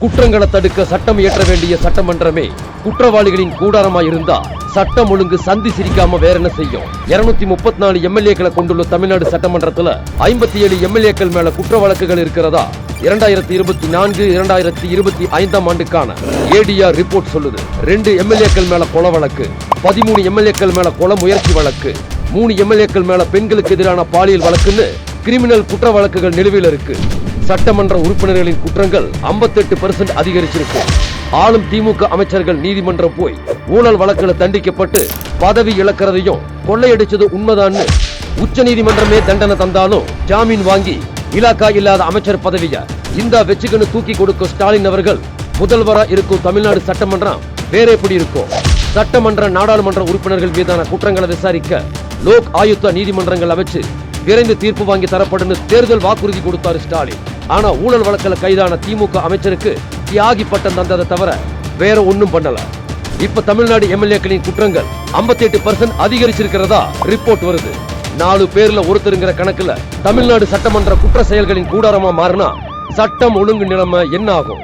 குற்றங்களை தடுக்க சட்டம் இயற்ற வேண்டிய சட்டமன்றமே குற்றவாளிகளின் கூடாரமாய் இருந்தா சட்டம் ஒழுங்கு சந்தி சிரிக்காம வேற என்ன செய்யும்? 234 எம்எல்ஏக்களை கொண்டுள்ள தமிழ்நாடு சட்டமன்றத்துல 57 எம்எல்ஏக்கள் மேல குற்ற வழக்குகள் இருக்கிறதா 2024-2025 ஆண்டுக்கான ADR ரிப்போர்ட் சொல்லுது. 2 எம்எல்ஏக்கள் மேல கொலை வழக்கு, 13 எம்எல்ஏக்கள் மேல கொலை முயற்சி வழக்கு, 3 எம்எல்ஏக்கள் மேல பெண்களுக்கு எதிரான பாலியல் வழக்குன்னு கிரிமினல் குற்ற வழக்குகள் நிலுவையில் இருக்கு. சட்டமன்ற உறுப்பினர்களின் குற்றங்கள் 58% அதிகரிச்சிருக்கு. ஆளும் திமுக அமைச்சர்கள் நீதிமன்றம் போய் ஊழல் வழக்குல தண்டிக்கப்பட்டு பதவி இழக்கிறதையும் கொள்ளையடிச்சது உண்மைதான்னு உச்ச நீதிமன்றமே தண்டனை தந்தாலும் ஜாமீன் வாங்கி இலாக்கா இல்லாத அமைச்சர் பதவிய இந்த வெச்சுக்குன்னு தூக்கி கொடுக்கும் ஸ்டாலின் அவர்கள் முதல்வரா இருக்கும் தமிழ்நாடு சட்டமன்றம் வேற எப்படி இருக்கும்? சட்டமன்ற நாடாளுமன்ற உறுப்பினர்கள் மீதான குற்றங்களை விசாரிக்க லோக் ஆயுக்தா நீதிமன்றங்கள் அமைச்சு விரைந்து தீர்ப்பு வாங்கி தரப்படும் தேர்தல் வாக்குறுதி கொடுத்தாரு ஸ்டாலின். ஆனா ஊழல் வழக்கில் கைதான திமுக அமைச்சருக்கு தியாகி பட்டம் தந்ததை தவிர வேற ஒண்ணும் பண்ணல. இப்ப தமிழ்நாடு எம்எல்ஏக்களின் குற்றங்கள் 58% அதிகரிச்சிருக்கிறதா ரிப்போர்ட் வருது. 4 பேர்ல ஒருத்தருங்கிற கணக்குல தமிழ்நாடு சட்டமன்ற குற்ற செயல்களின் கூடாரமா மாறினா சட்டம் ஒழுங்கு நிலைமை என்ன ஆகும்?